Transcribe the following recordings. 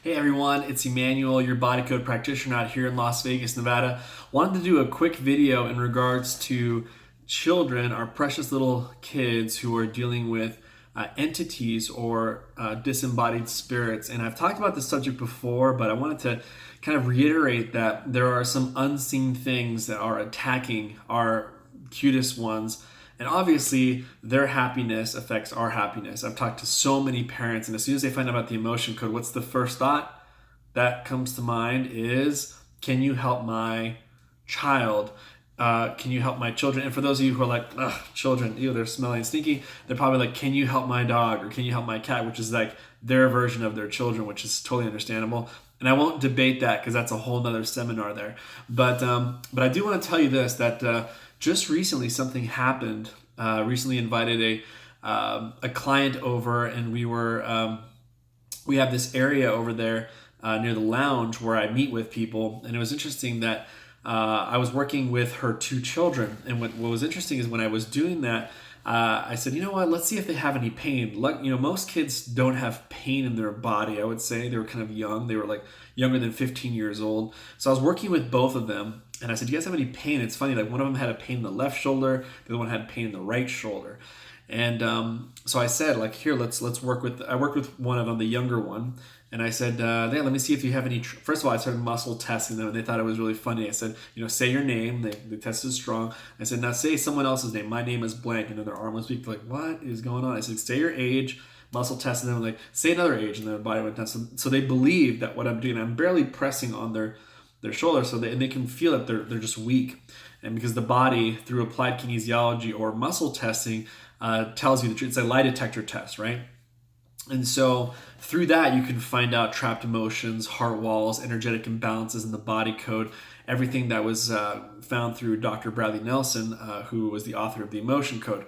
Hey everyone, it's Emmanuel, your body code practitioner out here in Las Vegas, Nevada. Wanted to do a quick video in regards to children, our precious little kids who are dealing with entities or disembodied spirits. And I've talked about this subject before, but I wanted to kind of reiterate that there are some unseen things that are attacking our cutest ones. And obviously, their happiness affects our happiness. I've talked to so many parents, and as soon as they find out about the emotion code, what's the first thought that comes to mind is, can you help my child? Can you help my children? And for those of you who are like, ugh, children, ew, they're smelly and stinky, they're probably like, can you help my dog? Or can you help my cat? Which is like their version of their children, which is totally understandable. And I won't debate that because that's a whole nother seminar there. But I do want to tell you this, that just recently something happened. Recently invited a client over, and we have this area over there near the lounge where I meet with people. And it was interesting that I was working with her two children. And what was interesting is when I was doing that, I said, you know what, let's see if they have any pain. Most kids don't have pain in their body, I would say. They were kind of young. They were like younger than 15 years old. So I was working with both of them. And I said, do you guys have any pain? It's funny, like one of them had a pain in the left shoulder, the other one had pain in the right shoulder. And so I said, like, here, let's work with, I worked with one of them, the younger one. And I said, yeah, let me see if you have any, first of all, I started muscle testing them, and they thought it was really funny. I said, say your name. They tested strong. I said, now say someone else's name. My name is blank. And then their arm was weak. Like, what is going on? I said, say your age, muscle testing them. Like, say another age, and their body went down. So they believe that what I'm doing, I'm barely pressing on their shoulder, so they can feel that they're just weak. And because the body, through applied kinesiology or muscle testing, tells you the truth. It's a lie detector test, right? And so through that, you can find out trapped emotions, heart walls, energetic imbalances in the body code, everything that was found through Dr. Bradley Nelson, who was the author of the emotion code.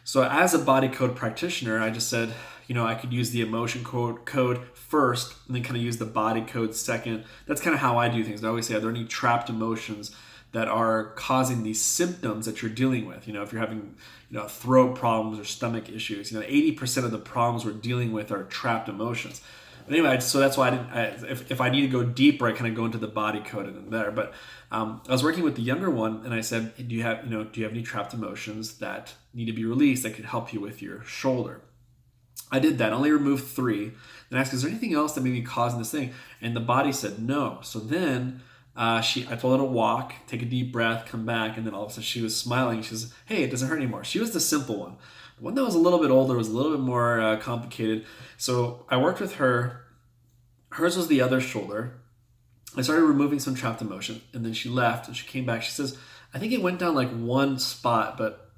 So as a body code practitioner, I just said, I could use the emotion code first and then kind of use the body code second. That's kind of how I do things. I always say, are there any trapped emotions that are causing these symptoms that you're dealing with? If you're having, throat problems or stomach issues, 80% of the problems we're dealing with are trapped emotions. But anyway, so that's why if I need to go deeper, I kind of go into the body code and there. But I was working with the younger one, and I said, do you have any trapped emotions that need to be released that could help you with your shoulder? I did that, only removed 3. Then I asked, is there anything else that may be causing this thing? And the body said no. So then I told her to walk, take a deep breath, come back, and then all of a sudden she was smiling. She says, hey, it doesn't hurt anymore. She was the simple one. The one that was a little bit older was a little bit more complicated. So I worked with her. Hers was the other shoulder. I started removing some trapped emotion, and then she left, and she came back. She says, I think it went down like one spot, but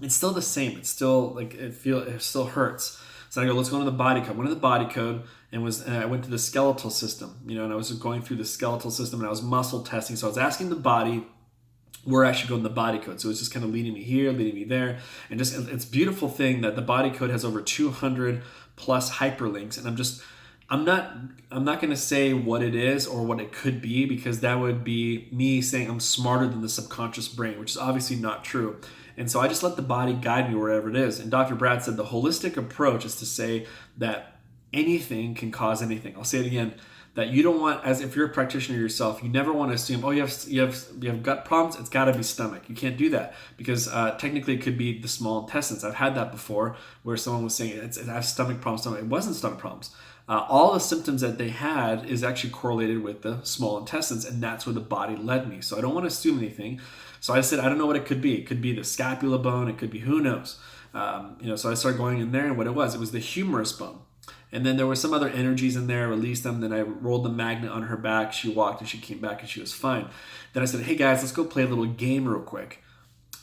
it's still the same. It's still like, it still hurts. So I go, let's go into the body code. Went to the body code and I went to the skeletal system, and I was going through the skeletal system, and I was muscle testing. So I was asking the body where I should go in the body code. So it's just kind of leading me here, leading me there. And just, it's a beautiful thing that the body code has over 200 plus hyperlinks. And I'm not going to say what it is or what it could be, because that would be me saying I'm smarter than the subconscious brain, which is obviously not true. And so I just let the body guide me wherever it is. And Dr. Brad said the holistic approach is to say that anything can cause anything. I'll say it again, that you don't want, as if you're a practitioner yourself, you never want to assume, oh, you have gut problems, it's got to be stomach. You can't do that, because technically it could be the small intestines. I've had that before, where someone was saying, I have stomach problems. It wasn't stomach problems. All the symptoms that they had is actually correlated with the small intestines, and that's where the body led me. So I don't want to assume anything. So I said, I don't know what it could be. It could be the scapula bone. It could be, who knows? So I started going in there, and what it was the humerus bone. And then there were some other energies in there, released them. Then I rolled the magnet on her back. She walked, and she came back, and she was fine. Then I said, hey guys, let's go play a little game real quick.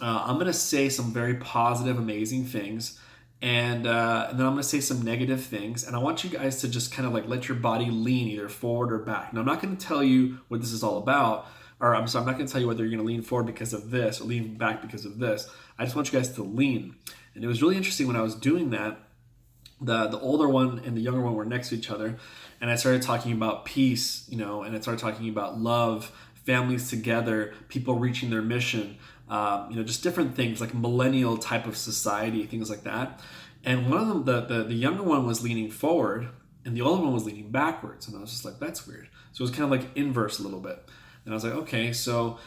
I'm going to say some very positive, amazing things. And then I'm going to say some negative things. And I want you guys to just kind of like let your body lean either forward or back. Now, I'm not going to tell you what this is all about. Or I'm not going to tell you whether you're going to lean forward because of this or lean back because of this. I just want you guys to lean. And it was really interesting when I was doing that. The older one and the younger one were next to each other. And I started talking about peace, and I started talking about love, families together, people reaching their mission, just different things like millennial type of society, things like that. And one of them, the younger one was leaning forward, and the older one was leaning backwards. And I was just like, that's weird. So it was kind of like inverse a little bit. And I was like, okay, so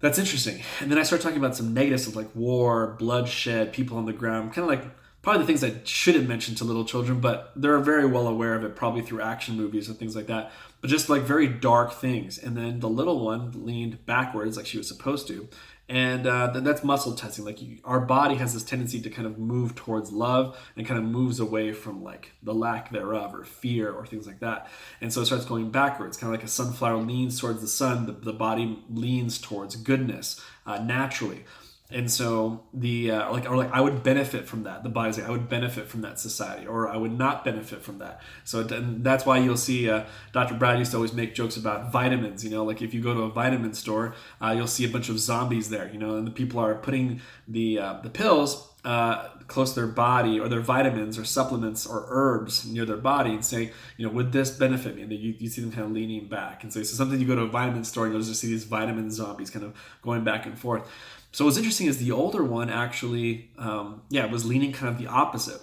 that's interesting. And then I started talking about some negatives of like war, bloodshed, people on the ground, kind of like probably the things I shouldn't mention to little children, but they're very well aware of it, probably through action movies and things like that. But just like very dark things. And then the little one leaned backwards like she was supposed to. And that's muscle testing. Like our body has this tendency to kind of move towards love and kind of moves away from like the lack thereof or fear or things like that. And so it starts going backwards, kind of like a sunflower leans towards the sun. The body leans towards goodness naturally. And so I would benefit from that. The body's like, I would benefit from that society, or I would not benefit from that. So that's why you'll see Dr. Brad used to always make jokes about vitamins. Like if you go to a vitamin store, you'll see a bunch of zombies there. And the people are putting the pills close to their body, or their vitamins or supplements or herbs near their body, and say, would this benefit me? And then you see them kind of leaning back. And so sometimes you go to a vitamin store and you'll just see these vitamin zombies kind of going back and forth. So what's interesting is the older one actually, was leaning kind of the opposite.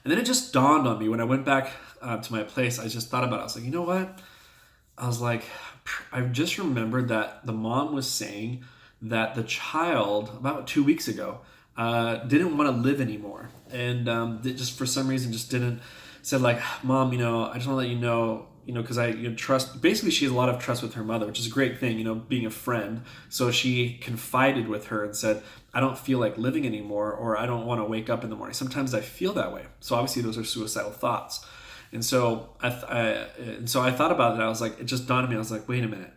And then it just dawned on me when I went back to my place. I just thought about it. I was like, you know what? I was like, I just remembered that the mom was saying that the child, about 2 weeks ago, didn't want to live anymore. And just for some reason just said like, Mom, I just want to let you know, because I trust, basically she has a lot of trust with her mother, which is a great thing, being a friend. So she confided with her and said, I don't feel like living anymore, or I don't want to wake up in the morning. Sometimes I feel that way. So obviously those are suicidal thoughts. And so I thought about it. I was like, it just dawned on me. I was like, wait a minute,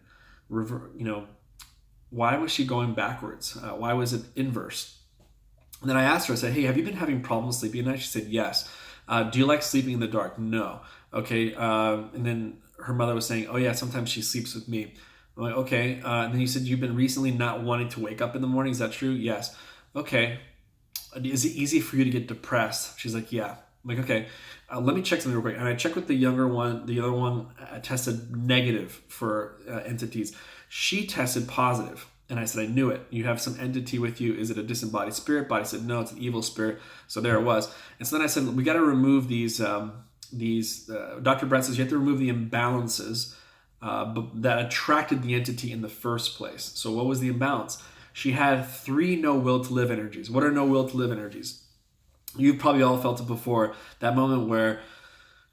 why was she going backwards? Why was it inverse? And then I asked her, I said, hey, have you been having problems sleeping at night? She said, yes. Do you like sleeping in the dark? No. Okay. And then her mother was saying, oh yeah, sometimes she sleeps with me. I'm like, okay. And then you said you've been recently not wanting to wake up in the morning. Is that true? Yes. Okay. Is it easy for you to get depressed? She's like, yeah. I'm like, okay, let me check something real quick. And I checked with the younger one. The other one tested negative for entities. She tested positive. And I said, I knew it. You have some entity with you. Is it a disembodied spirit? Body said, no, it's an evil spirit. So there it was. And so then I said, we got to remove these. Dr. Brett says you have to remove the imbalances that attracted the entity in the first place. So what was the imbalance? She had 3 no will to live energies. What are no will to live energies? You've probably all felt it before. That moment where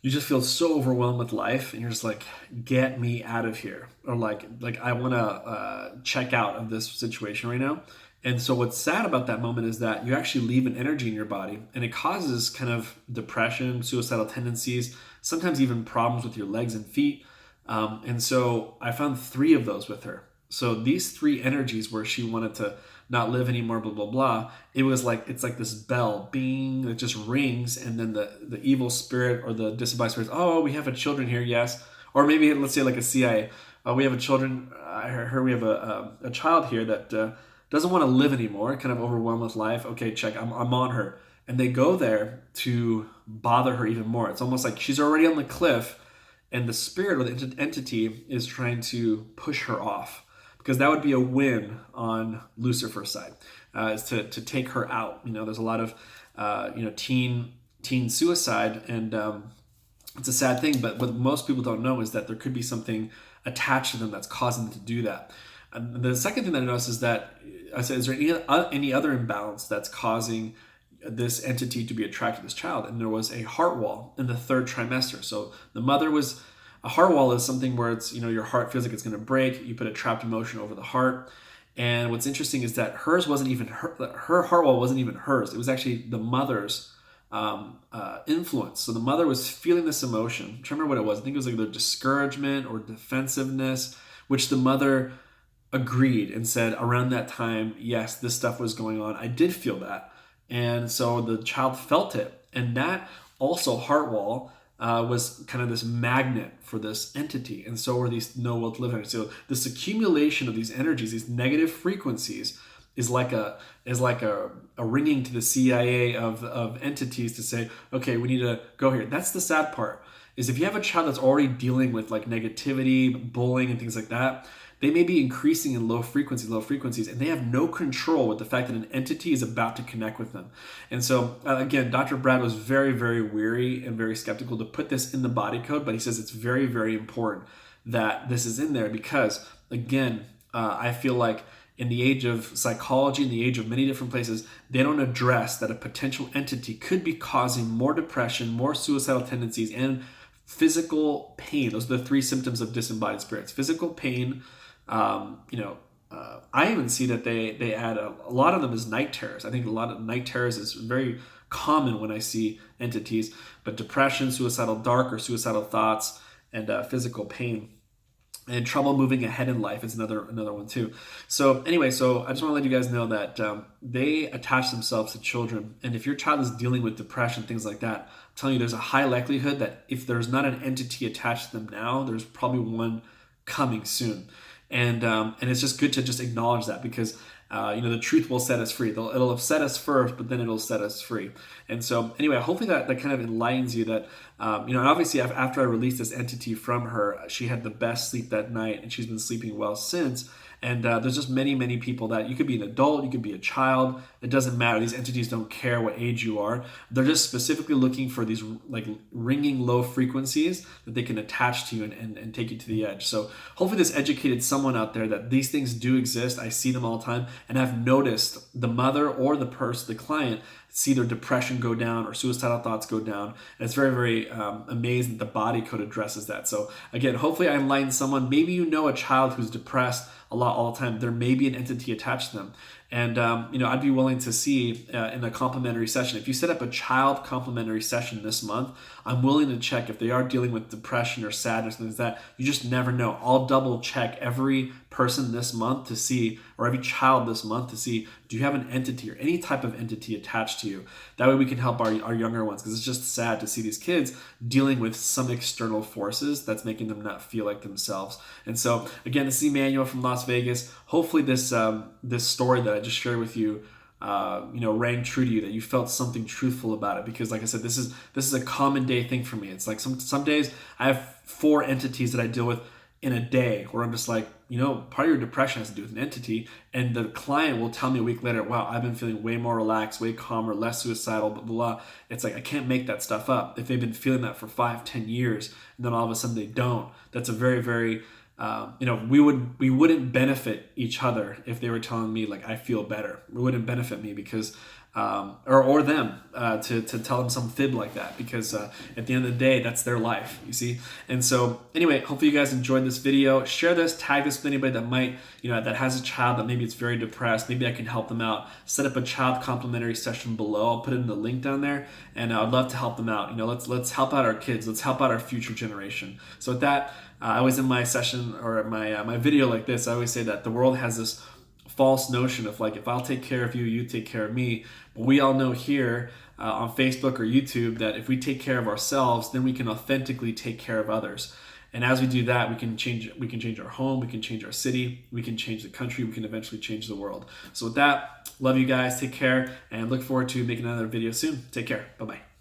you just feel so overwhelmed with life and you're just like, get me out of here. Or like I want to check out of this situation right now. And so what's sad about that moment is that you actually leave an energy in your body, and it causes kind of depression, suicidal tendencies, sometimes even problems with your legs and feet. And so I found 3 of those with her. So these 3 energies where she wanted to not live anymore, blah, blah, blah. It's like this bell, bing, it just rings. And then the evil spirit or the disembodied spirit, oh, we have a children here, yes. Or maybe let's say like a CIA. We have a children. I heard we have a child here that doesn't want to live anymore, kind of overwhelmed with life. Okay, check, I'm on her. And they go there to bother her even more. It's almost like she's already on the cliff and the spirit or the entity is trying to push her off, because that would be a win on Lucifer's side, is to take her out. There's a lot of teen suicide, and it's a sad thing. But what most people don't know is that there could be something attached to them that's causing them to do that. And the second thing that I noticed is that I said, is there any other imbalance that's causing this entity to be attracted to this child? And there was a heart wall in the 3rd trimester. So the mother was, a heart wall is something where it's, your heart feels like it's going to break. You put a trapped emotion over the heart. And what's interesting is that hers wasn't even her heart wall wasn't even hers. It was actually the mother's influence. So the mother was feeling this emotion. I'm trying to remember what it was. I think it was like the discouragement or defensiveness, which the mother agreed and said around that time, yes, this stuff was going on. I did feel that. And so the child felt it. And that also heart wall was kind of this magnet for this entity. And so were these no will to live energies. So this accumulation of these energies, these negative frequencies, is like a ringing to the CIA of entities to say, okay, we need to go here. That's the sad part, is if you have a child that's already dealing with like negativity, bullying, and things like that, they may be increasing in low frequencies, and they have no control with the fact that an entity is about to connect with them. And so, again, Dr. Brad was very, very weary and very skeptical to put this in the body code, but he says it's very, very important that this is in there because, again, I feel like in the age of psychology, in the age of many different places, they don't address that a potential entity could be causing more depression, more suicidal tendencies, and physical pain. Those are the three symptoms of disembodied spirits. Physical pain, I even see that they add a lot of them as night terrors. I think a lot of night terrors is very common when I see entities, but depression, suicidal dark or suicidal thoughts, and physical pain. And trouble moving ahead in life is another one too. So anyway, so I just want to let you guys know that they attach themselves to children. And if your child is dealing with depression, things like that, I'm telling you, there's a high likelihood that if there's not an entity attached to them now, there's probably one coming soon. And it's just good to just acknowledge that because the truth will set us free. It'll upset us first, but then it'll set us free. And so anyway, hopefully that kind of enlightens you that, and obviously after I released this entity from her, she had the best sleep that night and she's been sleeping well since. And there's just many, many people that you could be an adult, you could be a child. It doesn't matter. These entities don't care what age you are. They're just specifically looking for these like ringing low frequencies that they can attach to you and take you to the edge. So hopefully this educated someone out there that these things do exist. I see them all the time and I've noticed the mother or the person, the client, see their depression go down or suicidal thoughts go down. And it's very, very amazing that the body code addresses that. So again, hopefully I enlighten someone. Maybe you know a child who's depressed a lot all the time. There may be an entity attached to them. And, I'd be willing to see in a complimentary session, if you set up a child complimentary session this month, I'm willing to check if they are dealing with depression or sadness, things like that. You just never know. I'll double check every person this month to see, or every child this month to see, do you have an entity or any type of entity attached to you? That way we can help our younger ones, because it's just sad to see these kids dealing with some external forces that's making them not feel like themselves. And so again, this is Emmanuel from Las Vegas. Hopefully this story that I just shared with you rang true to you, that you felt something truthful about it. Because like I said, this is a common day thing for me. It's like some days I have 4 entities that I deal with in a day where I'm just like, part of your depression has to do with an entity. And the client will tell me a week later, wow, I've been feeling way more relaxed, way calmer, less suicidal, blah, blah, blah. It's like, I can't make that stuff up. If they've been feeling that for 5-10 years, and then all of a sudden they don't, that's a very, very, we wouldn't benefit each other if they were telling me like, I feel better. It wouldn't benefit me because, or them to tell them some fib like that, because at the end of the day, that's their life, you see. And so anyway, hopefully you guys enjoyed this video. Share this, tag this with anybody that might, that has a child that maybe it's very depressed. Maybe I can help them out. Set up a child complimentary session below. I'll put it in the link down there, and I'd love to help them out. Let's help out our kids. Let's help out our future generation. So with that, I always in my session or my video like this, I always say that the world has this false notion of like, if I'll take care of you, you take care of me. But we all know here on Facebook or YouTube that if we take care of ourselves, then we can authentically take care of others. And as we do that, we can change our home, we can change our city, we can change the country, we can eventually change the world. So with that, love you guys, take care, and look forward to making another video soon. Take care. Bye-bye.